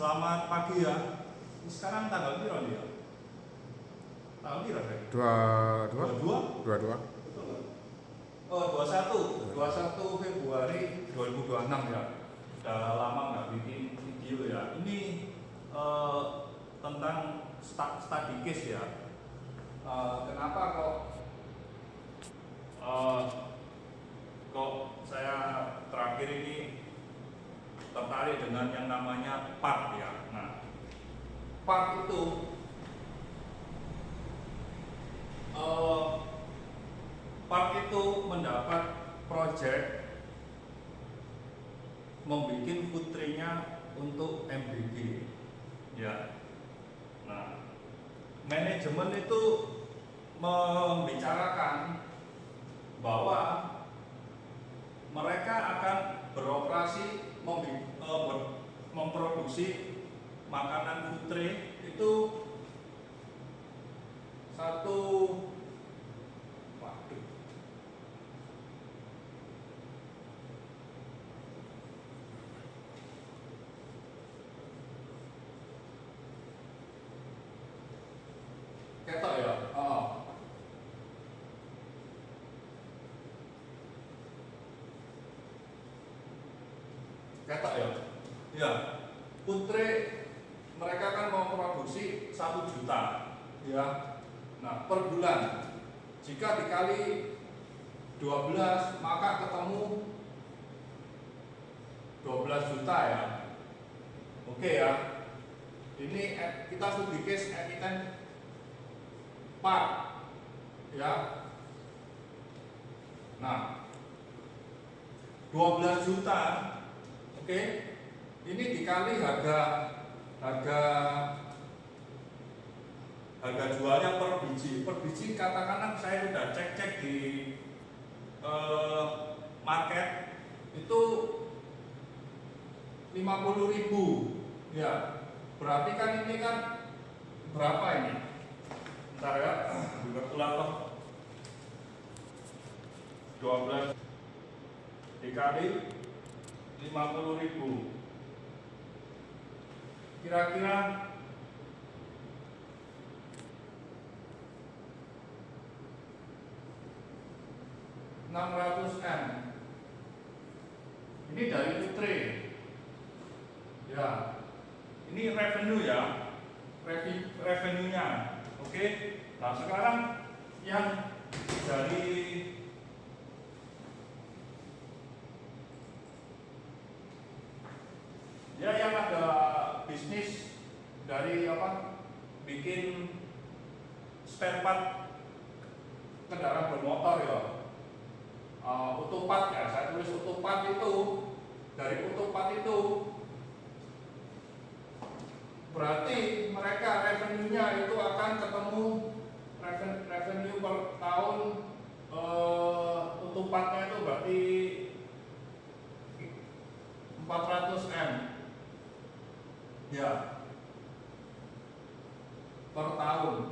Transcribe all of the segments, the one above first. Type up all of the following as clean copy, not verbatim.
Selamat pagi ya. Sekarang tanggal berapa nih ya? Tanggal berapa ya? Dua 22? Betul nggak? Oh, 21 Februari 2026 ya. Udah lama nggak bikin video ya. Ini tentang study case ya. Kenapa kok saya terakhir ini tertarik dengan yang namanya PART ya. Nah, PART itu mendapat proyek membuat putrinya untuk MBG ya. Nah, manajemen itu membicarakan bahwa mereka akan beroperasi memproduksi makanan putri itu satu waduh ketok ya. Ketok ya. Ya, putri mereka kan mau produksi 1 juta ya. Nah, per bulan jika dikali 12 maka ketemu 12 juta ya. Oke ya. Ini kita studi case emiten PART ya. Nah, 12 juta. Oke. Ini dikali harga jualnya per biji. Per biji katakanlah saya sudah cek di market itu 50.000 ya. Berarti kan ini kan berapa ini? Bentar ya, kebetulan loh 12 dikali 50.000 kira-kira $600M. Ini dari putri ya. Ini revenue ya, revenue-nya. Oke. Nah, sekarang yang dari ya yang ada bisnis dari apa? Bikin spare part kendaraan bermotor ya. Autopart ya, saya tulis Autopart itu. Dari Autopart itu berarti mereka revenue-nya itu akan ketemu revenue per tahun Autopart-nya itu berarti 400M ya per tahun.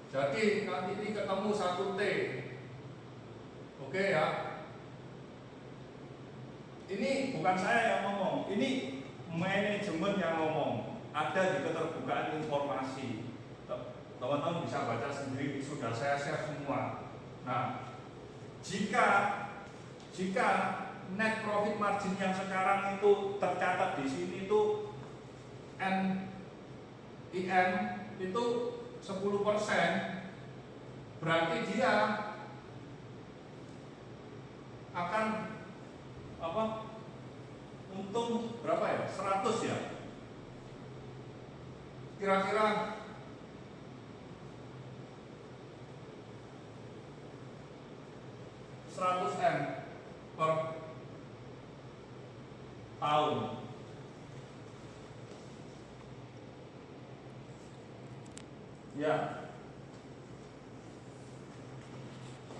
Jadi nanti ini ketemu 1T. Oke ya. Ini bukan saya yang ngomong, ini manajemen yang ngomong. Ada di keterbukaan informasi. Teman-teman bisa baca sendiri, sudah saya share semua. Nah, jika net profit margin yang sekarang itu tercatat di sini itu NIM itu 10%, berarti dia akan untung berapa ya? 100 ya. Kira-kira $100M per tahun. Ya.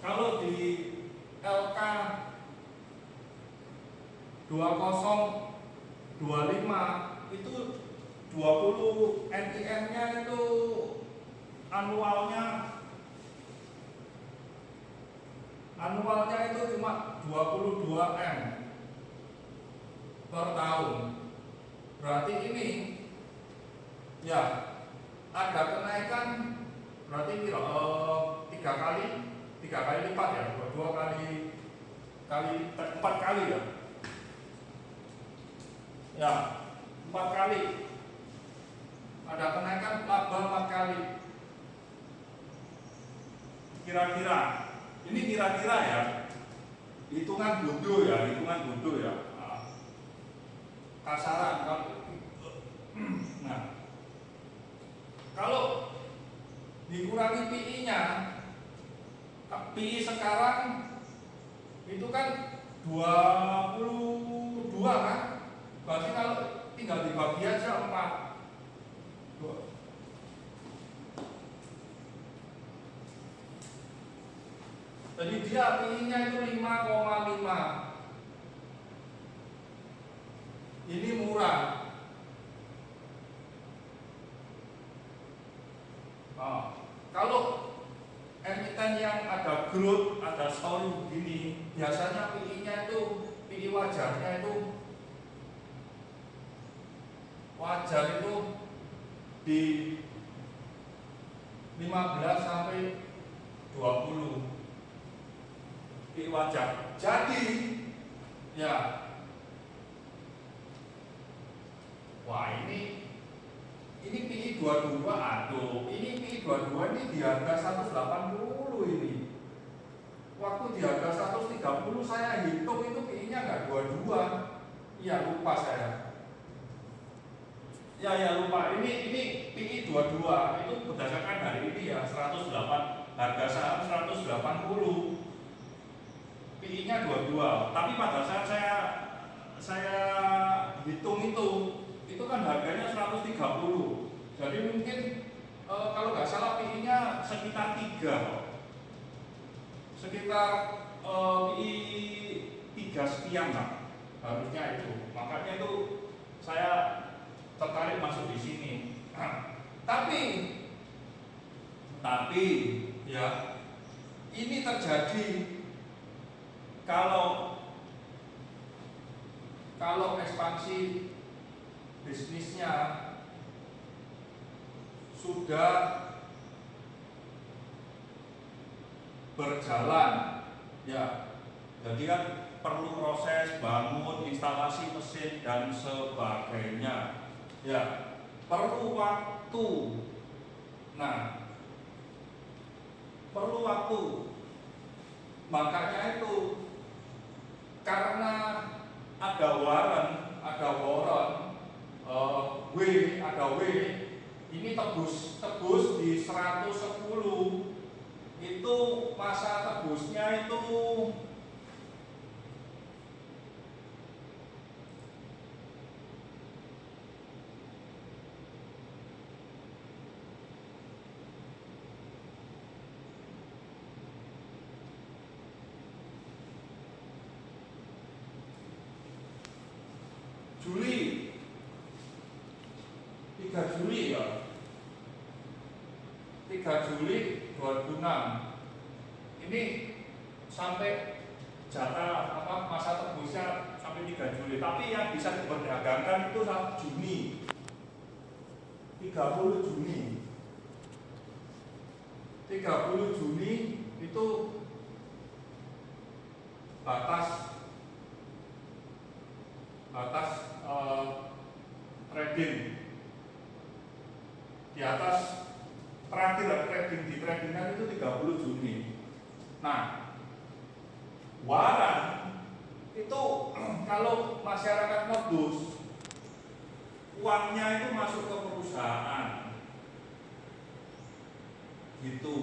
Kalau di LK 2025 itu 20 NIM-nya itu annualnya itu cuma 22M per tahun. berarti ini ya ada kenaikan, berarti tiga kali lipat ya, dua kali 4 kali ya, 4 kali ada kenaikan laba 4 kali. Kira-kira ini kira-kira ya, hitungan bodoh ya, kasaran kalau nah kalau dikurangi PI-nya, PI sekarang itu kan 22 kan, berarti kalau tinggal dibagi aja 4. Jadi dia PI-nya itu 5,5. Ini murah. Kalau emiten yang ada growth, ada story begini, biasanya PI-nya itu, PI wajarnya itu wajar itu di 15 sampai 20 PI wajar. Jadi ya, wah ini PI 22, aduh, ini PI 22 ini di harga 180 ini. Waktu di harga 130 saya hitung itu PI-nya nggak 22. Iya, lupa saya. Ya lupa. Ini PI 22 itu berdasarkan hari ini ya, 108, harga saham 180. PI-nya 22. Tapi pada saat saya hitung itu kan harganya 130. Jadi mungkin kalau nggak salah PI-nya sekitar 3, sekitar PI 3 sekian lah harusnya itu. Makanya itu saya tertarik masuk di sini. Tapi ya ini terjadi kalau ekspansi bisnisnya sudah berjalan ya, jadi kan perlu proses bangun, instalasi mesin dan sebagainya ya, perlu waktu. Nah, perlu waktu, makanya itu karena ada warren, W, ini tebus di 110, itu masa tebusnya itu Juli 3 Juli ya, 3 Juli 2006 ini sampai jatah masa tebusnya sampai 3 Juli, tapi yang bisa diperdagangkan itu 1 Juni, 30 Juni itu batas trading di atas tradingan itu 30 Juni. Nah, waran itu kalau masyarakat nebus, uangnya itu masuk ke perusahaan gitu,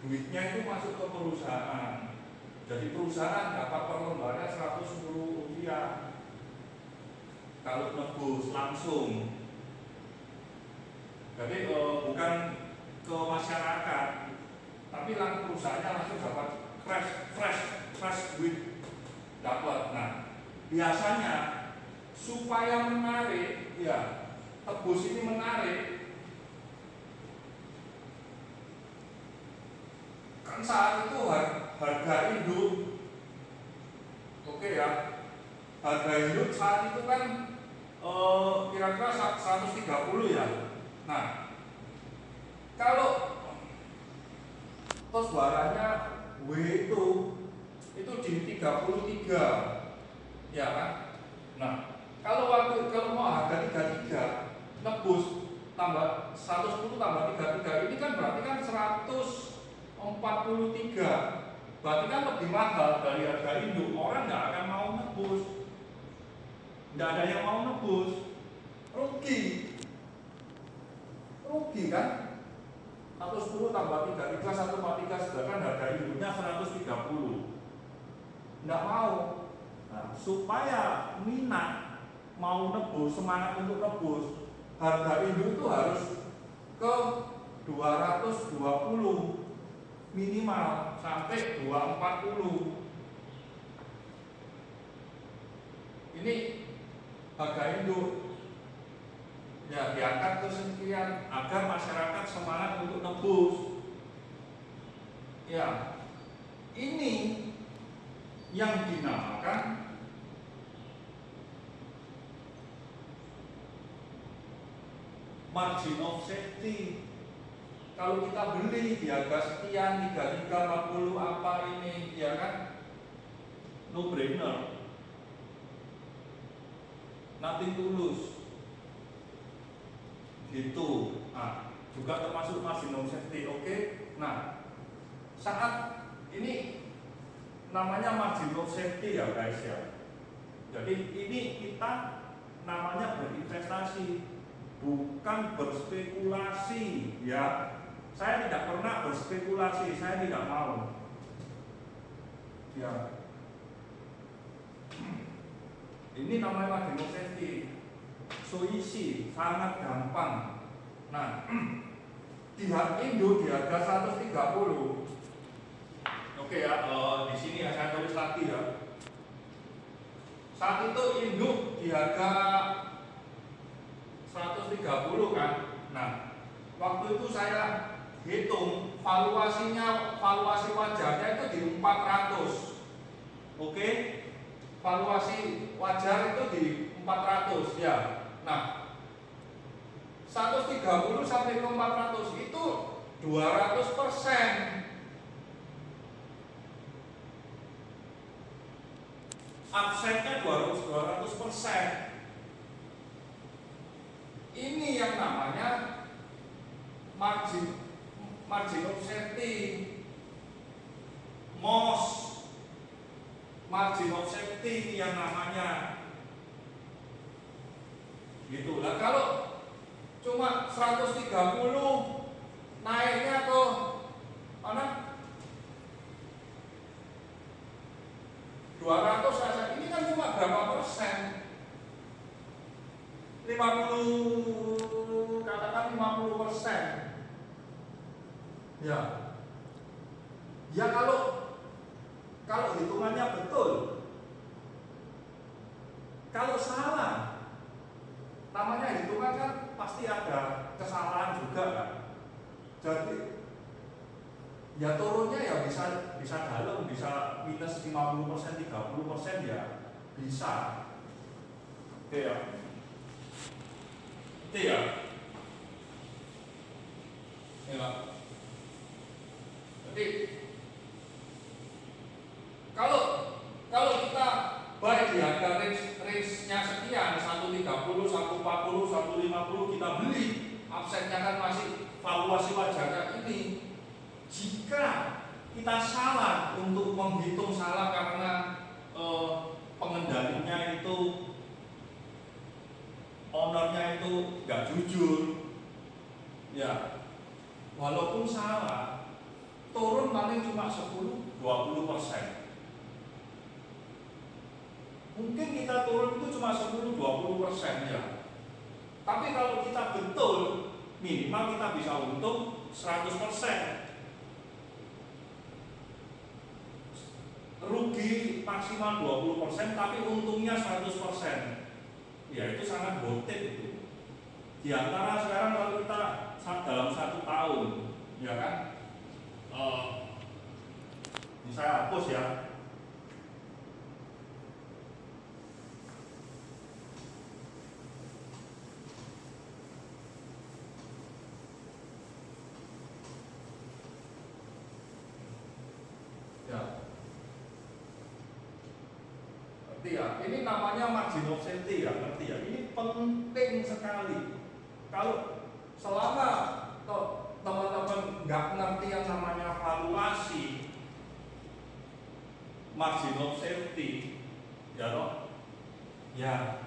duitnya itu masuk ke perusahaan. Jadi perusahaan dapat per lembarnya 110 rupiah kalau nebus langsung. Jadi bukan ke masyarakat, tapi langsung perusahaannya langsung dapat fresh duit dapat. Nah, biasanya supaya menarik ya, tebus ini menarik kan saat itu harga induk, oke ya, harga induk saat itu kan kira-kira 130 ya. Nah, kalau tos baranya W itu di 33 ya kan. Nah, kalau mau harga 33 nebus tambah 110 tambah 33 ini kan berarti kan 143, berarti kan lebih mahal dari harga induk. Orang nggak akan mau nebus, nggak ada yang mau nebus, rugi kan. 110 tambah 33 143 sedangkan harga induknya 130, nggak mau. Nah, supaya minat mau nebus, semangat untuk nebus, harga induk itu harus ke 220 minimal sampai 240. Ini harga induk ya diangkat ke sekian agar masyarakat semangat untuk nebus. Ya, ini yang dinamakan margin of safety. Kalau kita beli di harga sekian 33 40 apa ini ya kan, no brainer, nothing tulus gitu. Nah, juga termasuk margin of safety. Oke. Nah, saat ini namanya margin of safety ya guys ya. Jadi ini kita namanya berinvestasi, bukan berspekulasi ya. Saya tidak pernah berspekulasi, saya tidak mau. Ya. Ini namanya margin of safety. So easy, sangat gampang. Nah, di Indo di harga 130. Oke ya, di sini ya saya tulis lagi ya. Saat itu induk di harga 130 kan. Nah, waktu itu saya hitung valuasi wajarnya itu di 400. Oke. Valuasi wajar itu di 400 ya. Nah, 130 sampai ke 400 itu 200%. Upside-nya 200%. Ini yang namanya margin of safety. MOS, margin of safety yang namanya. Gitu lah. Kalau cuma 130 naiknya ke mana? 200 saja. Ini kan cuma berapa persen? 50, katakan 50%. Ya. Ya kalau hitungannya betul. Kalau salah, namanya hitungan kan pasti ada kesalahan juga kan. Jadi ya turunnya ya bisa dalam, bisa minus 50%, 30% ya bisa. Oke ya. Itu ya. Ya. Jadi kalau kita buy di harga range-nya sekian 130, 140, 150 kita beli, upside-nya kan masih valuasi wajarnya ini. Jika kita salah untuk menghitung salah karena pengendalinya itu, ownernya itu nggak jujur, ya walaupun salah, turun paling cuma 10-20%. Mungkin kita turun itu cuma 10-20% ya. Tapi kalau kita betul, minimal kita bisa untung 100%. Rugi maksimal 20% tapi untungnya 100%. Ya itu sangat worth it itu. Di antara sekarang kalau kita dalam 1 tahun, ya kan? Ini saya hapus ya. ngerti ya? Ini namanya margin of safety ya, ngerti ya? Ini penting sekali. Kalau selama teman-teman nggak ngerti yang namanya valuasi margin of safety, ya toh, ya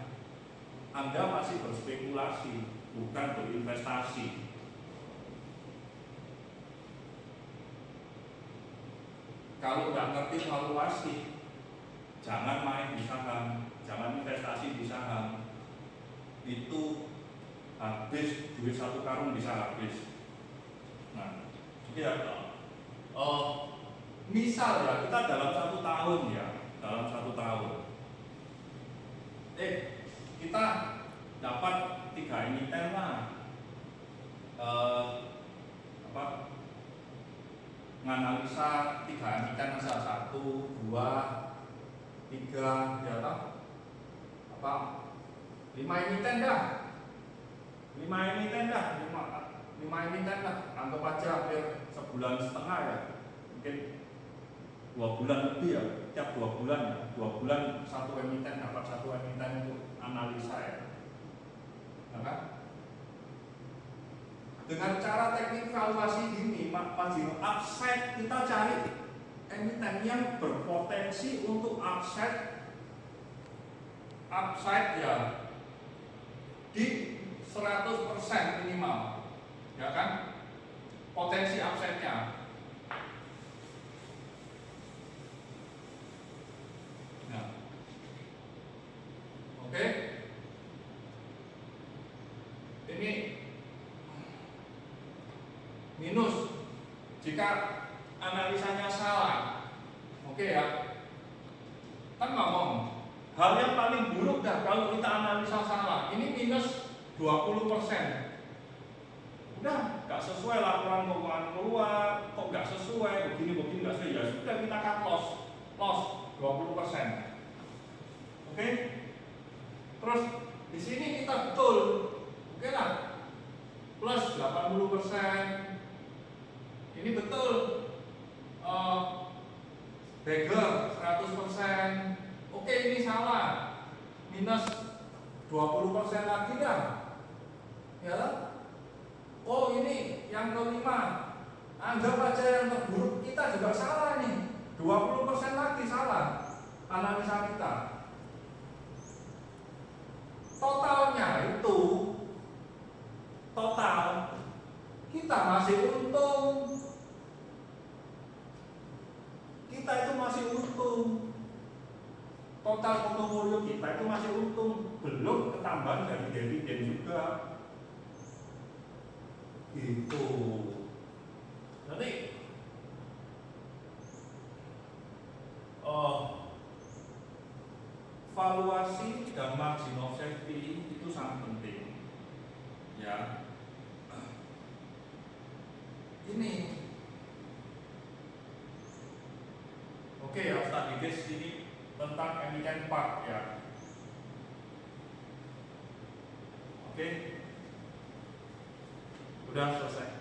Anda masih berspekulasi, bukan berinvestasi. Kalau nggak ngerti valuasi, jangan main di saham, jangan investasi di saham. Itu habis, duit satu karung bisa habis. Nah, ya, misal ya kita dalam 1 tahun ya, dalam 1 tahun, kita dapat 3 emiten lah, menganalisa 3 emiten saja, 1, 2, 3, ya toh, 5 emiten dah. 5 emiten dah, anggap aja hampir sebulan setengah ya, mungkin 2 bulan lebih ya, tiap 2 bulan ya, 2 bulan 1 emiten, dapat 1 emiten itu analisa ya, kan? Dengan cara teknik valuasi ini, margin upside, kita cari emiten yang berpotensi untuk upside ya di 100% minimal, ya kan? Potensi upside-nya. Nah, oke. Ini minus jika analisanya salah. Oke ya. Kan ngomong hal yang paling buruk dah kalau kita analisa salah. Ini minus 20%. Udah nggak sesuai laporan keuangan keluar, kok nggak sesuai, begini nggak sesuai, ya sudah kita cut loss 20%. Oke? Terus di sini kita betul, oke lah, plus 80%. Ini betul, beggar 100%. Oke, ini salah, minus 20% lagi dah, ya. Oh, ini yang kelima, anggap aja yang terburuk, kita juga salah nih, 20% lagi salah analisa kita. Totalnya itu, total kita masih untung, kita itu masih untung. Total portofolio kita itu masih untung, belum ketambahan dari dividen juga. Gitu. Jadi valuasi dan margin of safety itu sangat penting, ya. Ini, oke ya, tadi guys, ini tentang emiten part ya. Oke, udah selesai.